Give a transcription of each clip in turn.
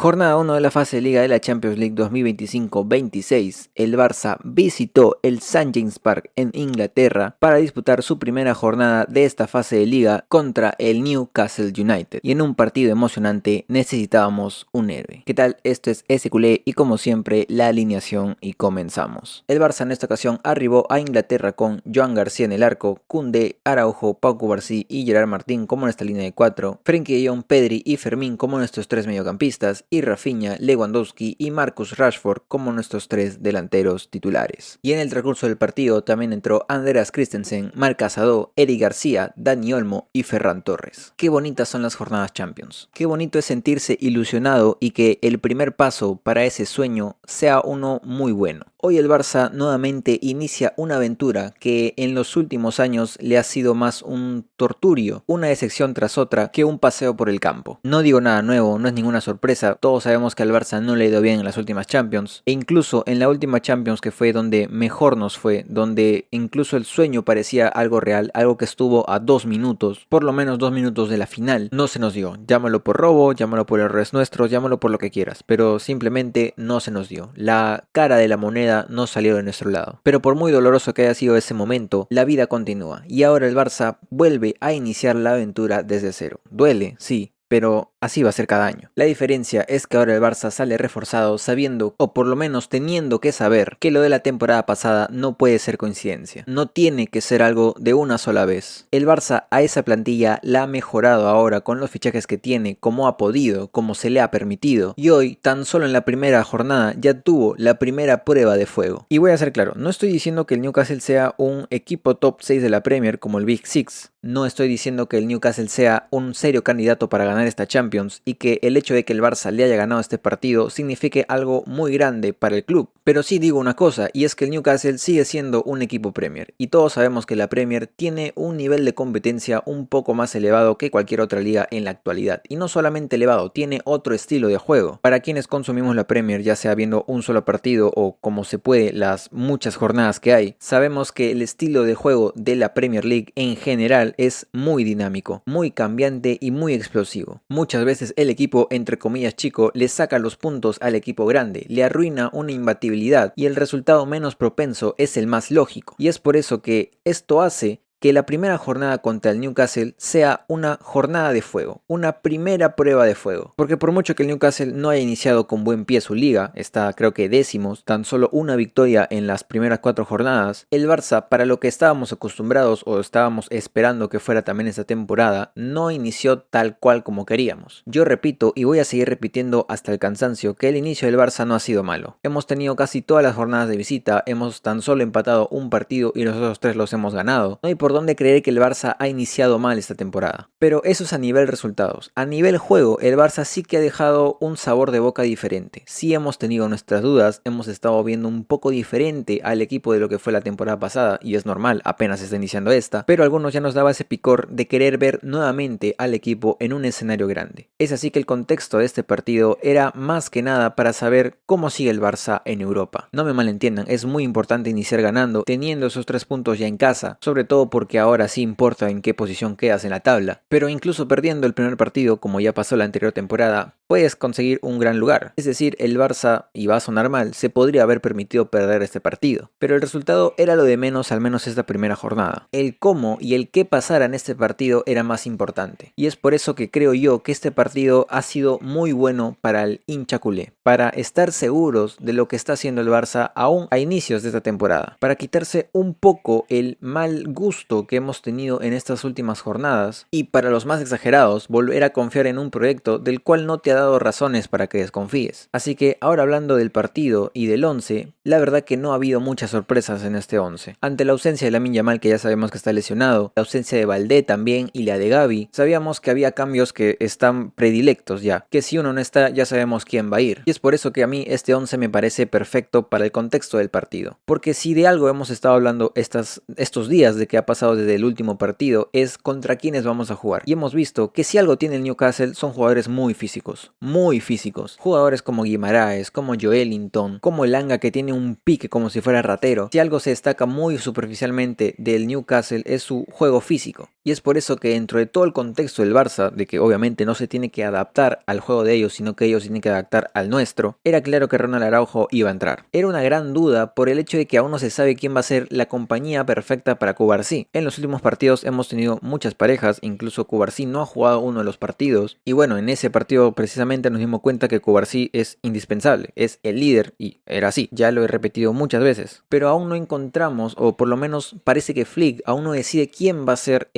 Jornada 1 de la fase de Liga de la Champions League 2025-26. El Barça visitó el St. James Park en Inglaterra para disputar su primera jornada de esta fase de Liga contra el Newcastle United. Y en un partido emocionante necesitábamos un héroe. ¿Qué tal? Esto es SQLE y como siempre la alineación y comenzamos. El Barça en esta ocasión arribó a Inglaterra con Joan García en el arco, Koundé, Araujo, Pau Cubarsí y Gerard Martín como nuestra línea de 4, Frenkie de Jong, Pedri y Fermín como nuestros 3 mediocampistas, y Rafinha, Lewandowski y Marcus Rashford como nuestros 3 delanteros titulares. Y en el transcurso del partido también entró Andreas Christensen, Marc Asado, Eric García, Dani Olmo y Ferran Torres. Qué bonitas son las jornadas Champions. Qué bonito es sentirse ilusionado y que el primer paso para ese sueño sea uno muy bueno. Hoy el Barça nuevamente inicia una aventura que en los últimos años le ha sido más un torturio, una decepción tras otra que un paseo por el campo. No digo nada nuevo, no es ninguna sorpresa, todos sabemos que al Barça no le ha ido bien en las últimas Champions, e incluso en la última Champions que fue donde mejor nos fue, donde incluso el sueño parecía algo real, algo que estuvo a 2 minutos, por lo menos 2 minutos de la final, no se nos dio. Llámalo por robo, llámalo por errores nuestros, llámalo por lo que quieras, pero simplemente no se nos dio. La cara de la moneda no salió de nuestro lado. Pero por muy doloroso que haya sido ese momento, la vida continúa y ahora el Barça vuelve a iniciar la aventura desde cero. Duele, sí, pero así va a ser cada año. La diferencia es que ahora el Barça sale reforzado sabiendo, o por lo menos teniendo que saber, que lo de la temporada pasada no puede ser coincidencia. No tiene que ser algo de una sola vez. El Barça a esa plantilla la ha mejorado ahora con los fichajes que tiene, como ha podido, como se le ha permitido. Y hoy, tan solo en la primera jornada, ya tuvo la primera prueba de fuego. Y voy a ser claro, no estoy diciendo que el Newcastle sea un equipo top 6 de la Premier como el Big Six. No estoy diciendo que el Newcastle sea un serio candidato para ganar esta Champions y que el hecho de que el Barça le haya ganado este partido signifique algo muy grande para el club. Pero sí digo una cosa, y es que el Newcastle sigue siendo un equipo Premier. Y todos sabemos que la Premier tiene un nivel de competencia un poco más elevado que cualquier otra liga en la actualidad. Y no solamente elevado, tiene otro estilo de juego. Para quienes consumimos la Premier, ya sea viendo un solo partido o como se puede las muchas jornadas que hay, sabemos que el estilo de juego de la Premier League en general es muy dinámico, muy cambiante y muy explosivo. Muchas veces el equipo, entre comillas chico, le saca los puntos al equipo grande, le arruina una imbatibilidad y el resultado menos propenso es el más lógico. Y es por eso que esto hace que la primera jornada contra el Newcastle sea una jornada de fuego, una primera prueba de fuego. Porque por mucho que el Newcastle no haya iniciado con buen pie su liga, está creo que décimos, tan solo una victoria en las primeras 4 jornadas, el Barça, para lo que estábamos acostumbrados o estábamos esperando que fuera también esta temporada, no inició tal cual como queríamos. Yo repito y voy a seguir repitiendo hasta el cansancio que el inicio del Barça no ha sido malo. Hemos tenido casi todas las jornadas de visita, hemos tan solo empatado un partido y los otros 3 los hemos ganado. No hay por dónde creer que el Barça ha iniciado mal esta temporada. Pero eso es a nivel resultados. A nivel juego, el Barça sí que ha dejado un sabor de boca diferente. Sí hemos tenido nuestras dudas, hemos estado viendo un poco diferente al equipo de lo que fue la temporada pasada, y es normal, apenas está iniciando esta, pero a algunos ya nos daba ese picor de querer ver nuevamente al equipo en un escenario grande. Es así que el contexto de este partido era más que nada para saber cómo sigue el Barça en Europa. No me malentiendan, es muy importante iniciar ganando, teniendo esos 3 puntos ya en casa, sobre todo porque ahora sí importa en qué posición quedas en la tabla, pero incluso perdiendo el primer partido, como ya pasó la anterior temporada, puedes conseguir un gran lugar. Es decir, el Barça, y va a sonar mal, se podría haber permitido perder este partido, pero el resultado era lo de menos, al menos esta primera jornada. El cómo y el qué pasara en este partido era más importante, y es por eso que creo yo que este partido ha sido muy bueno para el hincha culé, para estar seguros de lo que está haciendo el Barça aún a inicios de esta temporada, para quitarse un poco el mal gusto que hemos tenido en estas últimas jornadas y, para los más exagerados, volver a confiar en un proyecto del cual no te ha dado razones para que desconfíes. Así que ahora, hablando del partido y del 11, la verdad que no ha habido muchas sorpresas en este 11. Ante la ausencia de Lamine Yamal, que ya sabemos que está lesionado, la ausencia de Valdé también y la de Gavi, sabíamos que había cambios que están predilectos ya, que si uno no está ya sabemos quién va a ir. Y es por eso que a mí este 11 me parece perfecto para el contexto del partido. Porque si de algo hemos estado hablando estos días de que ha pasado desde el último partido, es contra quiénes vamos a jugar. Y hemos visto que si algo tiene el Newcastle son jugadores muy físicos. físicos, muy físicos. Jugadores como Guimaraes, como Joelinton, como Elanga, que tiene un pique como si fuera ratero. Si algo se destaca muy superficialmente del Newcastle es su juego físico. Y es por eso que dentro de todo el contexto del Barça, de que obviamente no se tiene que adaptar al juego de ellos, sino que ellos tienen que adaptar al nuestro, era claro que Ronald Araujo iba a entrar. Era una gran duda por el hecho de que aún no se sabe quién va a ser la compañía perfecta para Cubarsí. En los últimos partidos hemos tenido muchas parejas, incluso Cubarsí no ha jugado uno de los partidos, y bueno, en ese partido precisamente nos dimos cuenta que Cubarsí es indispensable, es el líder, y era así, ya lo he repetido muchas veces, pero aún no encontramos, o por lo menos parece que Flick aún no decide quién va a ser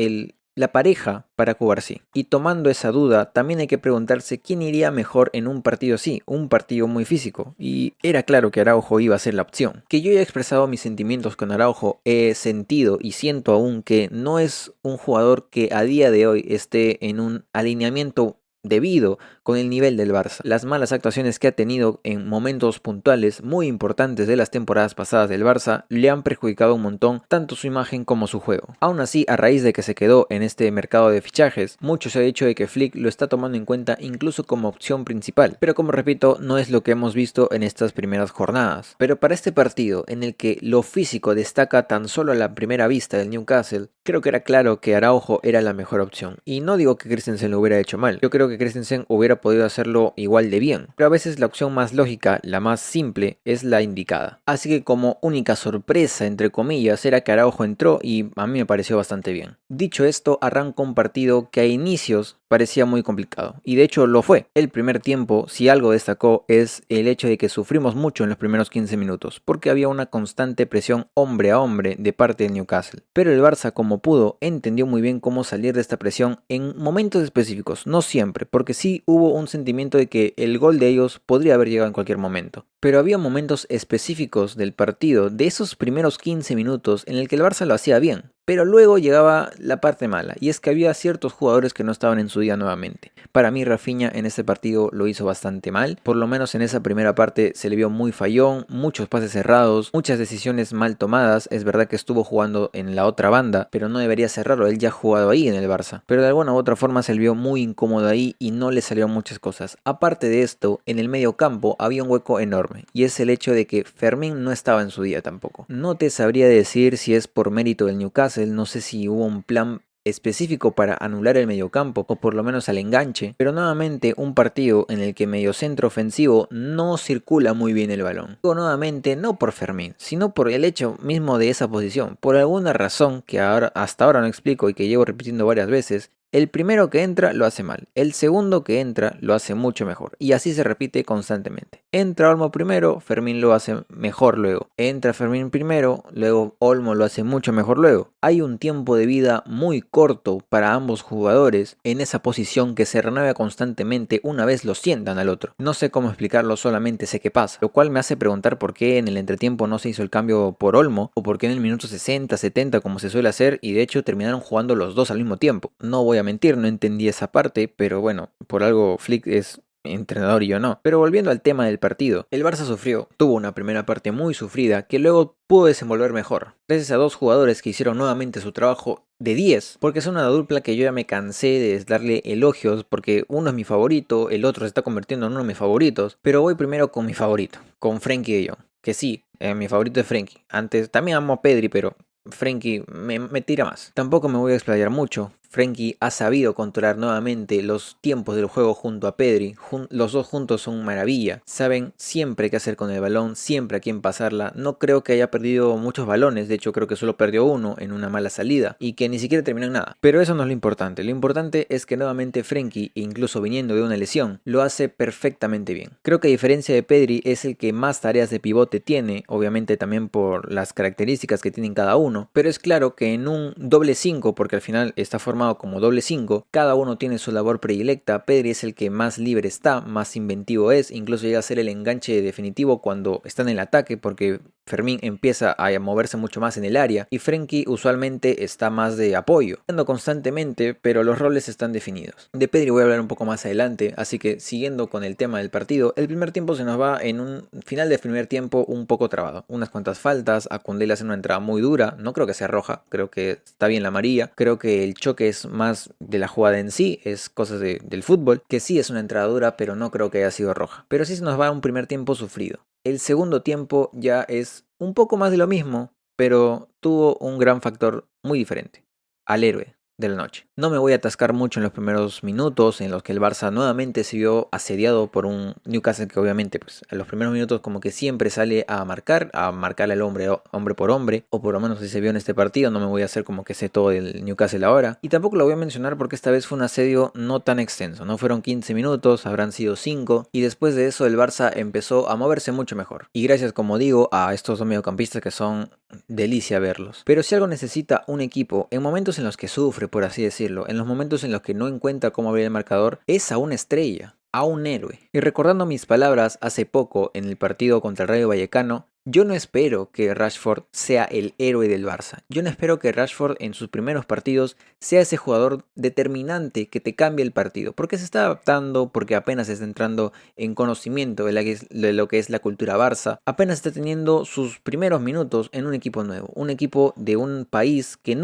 la pareja para Cubarsí. Y tomando esa duda, también hay que preguntarse quién iría mejor en un partido así, un partido muy físico. Y era claro que Araujo iba a ser la opción. Que yo haya expresado mis sentimientos con Araujo, he sentido y siento aún que no es un jugador que a día de hoy esté en un alineamiento debido con el nivel del Barça. Las malas actuaciones que ha tenido en momentos puntuales muy importantes de las temporadas pasadas del Barça le han perjudicado un montón tanto su imagen como su juego. Aún así, a raíz de que se quedó en este mercado de fichajes, mucho se ha dicho de que Flick lo está tomando en cuenta incluso como opción principal, pero como repito, no es lo que hemos visto en estas primeras jornadas. Pero para este partido, en el que lo físico destaca tan solo a la primera vista del Newcastle, creo que era claro que Araujo era la mejor opción. Y no digo que Christensen lo hubiera hecho mal, yo creo que Christensen hubiera podido hacerlo igual de bien, pero a veces la opción más lógica, la más simple, es la indicada. Así que como única sorpresa, entre comillas, era que Araujo entró y a mí me pareció bastante bien. Dicho esto, arrancó un partido que a inicios parecía muy complicado, y de hecho lo fue. El primer tiempo, si algo destacó, es el hecho de que sufrimos mucho en los primeros 15 minutos, porque había una constante presión hombre a hombre de parte del Newcastle. Pero el Barça, como pudo, entendió muy bien cómo salir de esta presión en momentos específicos, no siempre, porque sí hubo un sentimiento de que el gol de ellos podría haber llegado en cualquier momento. Pero había momentos específicos del partido, de esos primeros 15 minutos, en el que el Barça lo hacía bien. Pero luego llegaba la parte mala, y es que había ciertos jugadores que no estaban en su día nuevamente. Para mí Rafinha en este partido lo hizo bastante mal, por lo menos en esa primera parte se le vio muy fallón, muchos pases cerrados, muchas decisiones mal tomadas. Es verdad que estuvo jugando en la otra banda, pero no debería cerrarlo, él ya ha jugado ahí en el Barça. Pero de alguna u otra forma se le vio muy incómodo ahí y no le salieron muchas cosas. Aparte de esto, en el medio campo había un hueco enorme, y es el hecho de que Fermín no estaba en su día tampoco. No te sabría decir si es por mérito del Newcastle, no sé si hubo un plan específico para anular el mediocampo o por lo menos al enganche, pero nuevamente un partido en el que mediocentro ofensivo no circula muy bien el balón. Digo nuevamente no por Fermín, sino por el hecho mismo de esa posición. Por alguna razón que hasta ahora no explico y que llevo repitiendo varias veces, el primero que entra lo hace mal, el segundo que entra lo hace mucho mejor, y así se repite constantemente. Entra Olmo primero, Fermín lo hace mejor luego. Entra Fermín primero, luego Olmo lo hace mucho mejor luego. Hay un tiempo de vida muy corto para ambos jugadores en esa posición que se renueva constantemente una vez lo sientan al otro. No sé cómo explicarlo, solamente sé qué pasa, lo cual me hace preguntar por qué en el entretiempo no se hizo el cambio por Olmo, o por qué en el minuto 60, 70 como se suele hacer, y de hecho terminaron jugando los dos al mismo tiempo. No voy a mentir, no entendí esa parte, pero bueno, por algo Flick es entrenador y yo no. Pero volviendo al tema del partido, el Barça sufrió, tuvo una primera parte muy sufrida que luego pudo desenvolver mejor, gracias a dos jugadores que hicieron nuevamente su trabajo de 10, porque es una dupla que yo ya me cansé de darle elogios, porque uno es mi favorito, el otro se está convirtiendo en uno de mis favoritos, pero voy primero con mi favorito, con Frenkie de Jong, que sí, mi favorito es Frenkie. Antes también amo a Pedri, pero Frenkie me tira más. Tampoco me voy a explayar mucho. Frenkie ha sabido controlar nuevamente los tiempos del juego junto a Pedri. Los dos juntos son maravilla. Saben siempre qué hacer con el balón, siempre a quién pasarla. No creo que haya perdido muchos balones. De hecho, creo que solo perdió uno en una mala salida y que ni siquiera terminó en nada. Pero eso no es lo importante. Lo importante es que nuevamente Frenkie, incluso viniendo de una lesión, lo hace perfectamente bien. Creo que a diferencia de Pedri, es el que más tareas de pivote tiene. Obviamente también por las características que tienen cada uno. Pero es claro que en un doble 5, porque al final está formado como doble 5, cada uno tiene su labor predilecta. Pedri es el que más libre está, más inventivo es, incluso llega a ser el enganche definitivo cuando está en el ataque, porque Fermín empieza a moverse mucho más en el área y Frenkie usualmente está más de apoyo, jugando constantemente, pero los roles están definidos. De Pedri voy a hablar un poco más adelante, así que siguiendo con el tema del partido, el primer tiempo se nos va en un final del primer tiempo un poco trabado. Unas cuantas faltas, a Koundé le hacen una entrada muy dura, no creo que sea roja, creo que está bien la amarilla, creo que el choque es más de la jugada en sí, es cosas del fútbol, que sí es una entrada dura, pero no creo que haya sido roja. Pero sí se nos va un primer tiempo sufrido. El segundo tiempo ya es un poco más de lo mismo, pero tuvo un gran factor muy diferente, al héroe de la noche. No me voy a atascar mucho en los primeros minutos en los que el Barça nuevamente se vio asediado por un Newcastle que obviamente pues en los primeros minutos como que siempre sale a marcarle al hombre por hombre, o por lo menos así se vio en este partido. No me voy a hacer como que sé todo del Newcastle ahora, y tampoco lo voy a mencionar porque esta vez fue un asedio no tan extenso, no fueron 15 minutos, habrán sido 5, y después de eso el Barça empezó a moverse mucho mejor, y gracias, como digo, a estos dos mediocampistas que son delicia verlos. Pero si algo necesita un equipo en momentos en los que sufre, por así decirlo, en los momentos en los que no encuentra cómo abrir el marcador, es a una estrella, a un héroe. Y recordando mis palabras hace poco en el partido contra el Rayo Vallecano, yo no espero que Rashford sea el héroe del Barça. Yo no espero que Rashford en sus primeros partidos sea ese jugador determinante que te cambie el partido, porque se está adaptando, porque apenas está entrando en conocimiento de lo que es la cultura Barça, apenas está teniendo sus primeros minutos en un equipo nuevo, un equipo de un país en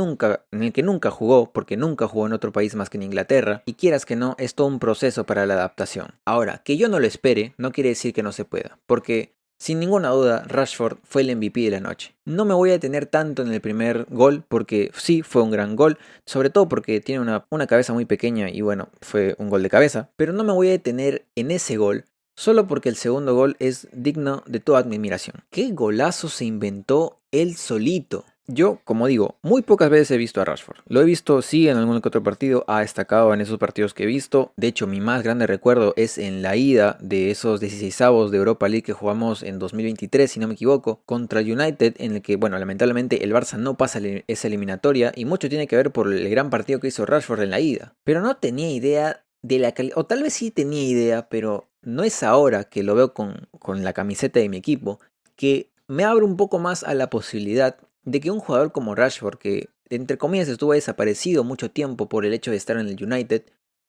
el que nunca jugó, porque nunca jugó en otro país más que en Inglaterra, y quieras que no, es todo un proceso para la adaptación. Ahora, que yo no lo espere, no quiere decir que no se pueda, porque sin ninguna duda, Rashford fue el MVP de la noche. No me voy a detener tanto en el primer gol, porque sí, fue un gran gol, sobre todo porque tiene una cabeza muy pequeña y bueno, fue un gol de cabeza, pero no me voy a detener en ese gol, solo porque el segundo gol es digno de toda admiración. ¿Qué golazo se inventó él solito? Yo, como digo, muy pocas veces he visto a Rashford. Lo he visto, sí, en algún que otro partido, ha destacado en esos partidos que he visto. De hecho, mi más grande recuerdo es en la ida de esos 16avos de Europa League que jugamos en 2023, si no me equivoco, contra United, en el que, bueno, lamentablemente el Barça no pasa esa eliminatoria, y mucho tiene que ver por el gran partido que hizo Rashford en la ida. Pero no tenía idea de la calidad, o tal vez sí tenía idea, pero no es ahora que lo veo con la camiseta de mi equipo, que me abre un poco más a la posibilidad de que un jugador como Rashford, que entre comillas estuvo desaparecido mucho tiempo por el hecho de estar en el United,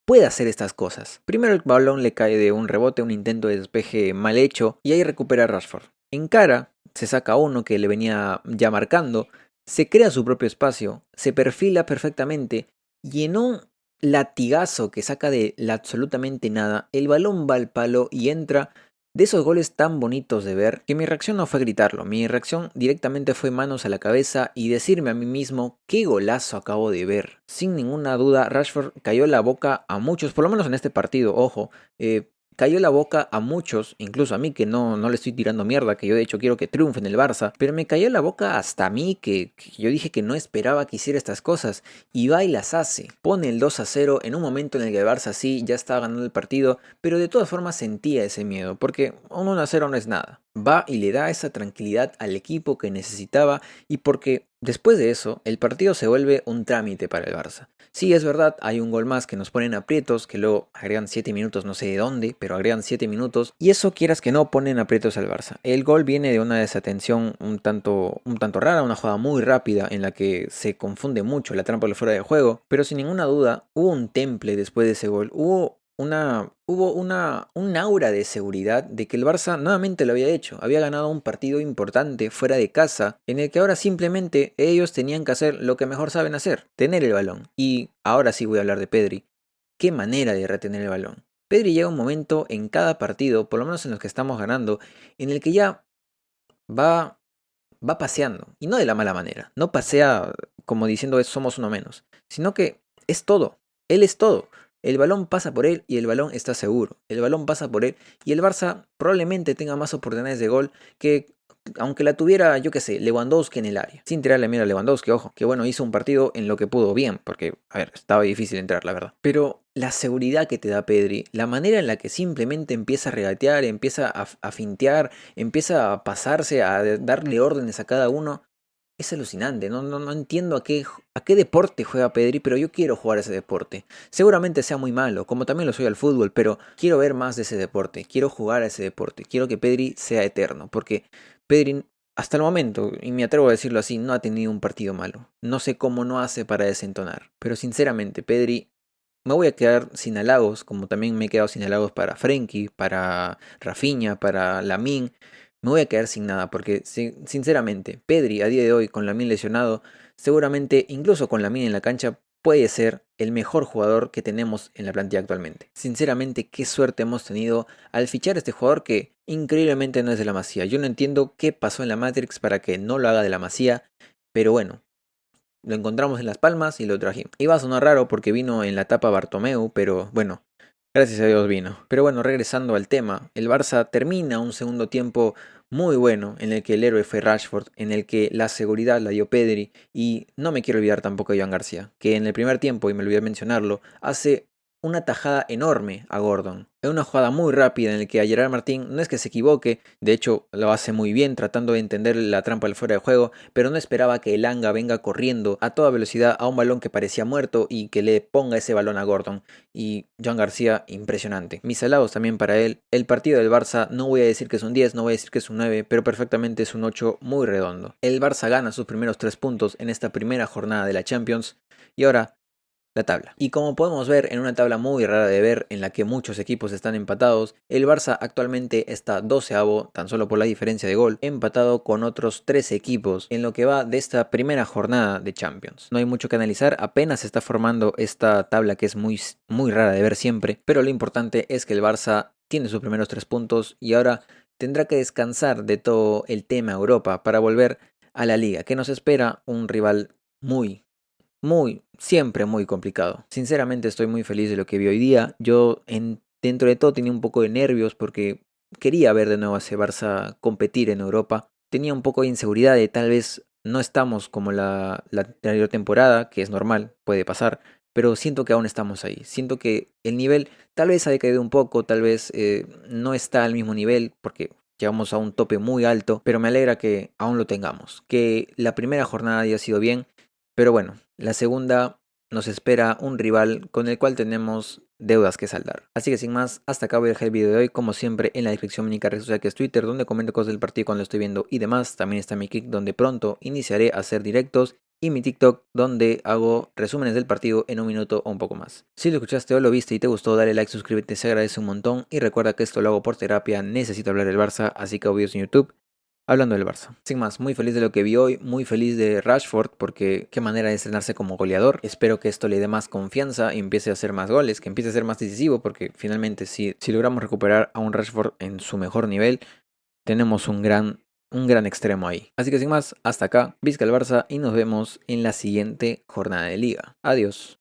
pueda hacer estas cosas. Primero el balón le cae de un rebote, un intento de despeje mal hecho, y ahí recupera a Rashford. Encara, se saca uno que le venía ya marcando, se crea su propio espacio, se perfila perfectamente, y en un latigazo que saca de la absolutamente nada, el balón va al palo y entra. De esos goles tan bonitos de ver, que mi reacción no fue gritarlo, mi reacción directamente fue manos a la cabeza y decirme a mí mismo qué golazo acabo de ver. Sin ninguna duda, Rashford cayó la boca a muchos, por lo menos en este partido, ojo, cayó la boca a muchos, incluso a mí que no le estoy tirando mierda, que yo de hecho quiero que triunfe en el Barça, pero me cayó la boca hasta a mí que yo dije que no esperaba que hiciera estas cosas, y va y las hace. Pone el 2-0 en un momento en el que el Barça sí ya estaba ganando el partido, pero de todas formas sentía ese miedo, porque un 1-0 no es nada. Va y le da esa tranquilidad al equipo que necesitaba, y porque después de eso el partido se vuelve un trámite para el Barça. Sí, es verdad, hay un gol más que nos ponen aprietos, que luego agregan 7 minutos, no sé de dónde, pero agregan 7 minutos, y eso quieras que no ponen aprietos al Barça. El gol viene de una desatención un tanto rara, una jugada muy rápida en la que se confunde mucho la trampa de fuera de juego, pero sin ninguna duda hubo un temple después de ese gol, hubo un aura de seguridad de que el Barça nuevamente lo había hecho, había ganado un partido importante fuera de casa, en el que ahora simplemente ellos tenían que hacer lo que mejor saben hacer, tener el balón. Y ahora sí voy a hablar de Pedri. Qué manera de retener el balón. Pedri llega un momento en cada partido, por lo menos en los que estamos ganando, en el que ya va paseando, y no de la mala manera, no pasea como diciendo somos uno menos, sino que es todo, él es todo. El balón pasa por él y el balón está seguro. El balón pasa por él y el Barça probablemente tenga más oportunidades de gol que aunque la tuviera, yo qué sé, Lewandowski en el área. Sin tirarle mira a Lewandowski, ojo, que bueno, hizo un partido en lo que pudo bien, porque, a ver, estaba difícil entrar, la verdad. Pero la seguridad que te da Pedri, la manera en la que simplemente empieza a regatear, empieza a fintear, empieza a pasarse, a darle órdenes a cada uno, es alucinante. No entiendo a qué deporte juega Pedri, pero yo quiero jugar ese deporte. Seguramente sea muy malo, como también lo soy al fútbol, pero quiero ver más de ese deporte, quiero jugar a ese deporte, quiero que Pedri sea eterno, porque Pedri hasta el momento, y me atrevo a decirlo así, no ha tenido un partido malo. No sé cómo no hace para desentonar. Pero sinceramente, Pedri, me voy a quedar sin halagos, como también me he quedado sin halagos para Frenkie, para Rafinha, para Lamine. Me voy a quedar sin nada, porque sinceramente, Pedri a día de hoy con Lamine lesionado, seguramente incluso con Lamine en la cancha, puede ser el mejor jugador que tenemos en la plantilla actualmente. Sinceramente, qué suerte hemos tenido al fichar a este jugador que increíblemente no es de la Masía. Yo no entiendo qué pasó en la Matrix para que no lo haga de la Masía, pero bueno, lo encontramos en Las Palmas y lo trajimos. Iba a sonar raro porque vino en la etapa Bartomeu, pero bueno, gracias a Dios vino. Pero bueno, regresando al tema, el Barça termina un segundo tiempo muy bueno en el que el héroe fue Rashford, en el que la seguridad la dio Pedri y no me quiero olvidar tampoco de Joan García, que en el primer tiempo, y me olvidé mencionarlo, hace una tajada enorme a Gordon. Es una jugada muy rápida en la que a Gerard Martín no es que se equivoque, de hecho lo hace muy bien tratando de entender la trampa del fuera de juego, pero no esperaba que Elanga venga corriendo a toda velocidad a un balón que parecía muerto y que le ponga ese balón a Gordon. Y Joan García, impresionante. Mis halagos también para él. El partido del Barça no voy a decir que es un 10, no voy a decir que es un 9, pero perfectamente es un 8 muy redondo. El Barça gana sus primeros 3 puntos en esta primera jornada de la Champions y ahora la tabla. Y como podemos ver en una tabla muy rara de ver en la que muchos equipos están empatados, el Barça actualmente está 12avo, tan solo por la diferencia de gol, empatado con otros 3 equipos en lo que va de esta primera jornada de Champions. No hay mucho que analizar, apenas se está formando esta tabla que es muy rara de ver siempre, pero lo importante es que el Barça tiene sus primeros 3 puntos y ahora tendrá que descansar de todo el tema Europa para volver a la liga, que nos espera un rival siempre muy complicado. Sinceramente estoy muy feliz de lo que vi hoy día. Dentro de todo tenía un poco de nervios porque quería ver de nuevo a ese Barça competir en Europa. Tenía un poco de inseguridad de tal vez no estamos como la anterior temporada, que es normal, puede pasar, pero siento que aún estamos ahí. Siento que el nivel tal vez ha decaído un poco, tal vez no está al mismo nivel porque llegamos a un tope muy alto, pero me alegra que aún lo tengamos. Que la primera jornada haya sido bien, pero bueno, la segunda nos espera un rival con el cual tenemos deudas que saldar. Así que sin más, hasta acá voy a dejar el video de hoy. Como siempre, en la descripción mi única red social que es Twitter, donde comento cosas del partido cuando lo estoy viendo y demás. También está mi Kick, donde pronto iniciaré a hacer directos. Y mi TikTok, donde hago resúmenes del partido en un minuto o un poco más. Si lo escuchaste o lo viste y te gustó, dale like, suscríbete, se agradece un montón. Y recuerda que esto lo hago por terapia, necesito hablar del Barça, así que hago videos en YouTube hablando del Barça. Sin más, muy feliz de lo que vi hoy, muy feliz de Rashford porque qué manera de estrenarse como goleador. Espero que esto le dé más confianza y empiece a hacer más goles, que empiece a ser más decisivo porque finalmente si logramos recuperar a un Rashford en su mejor nivel, tenemos un gran extremo ahí. Así que sin más, hasta acá, visca el Barça y nos vemos en la siguiente jornada de liga. Adiós.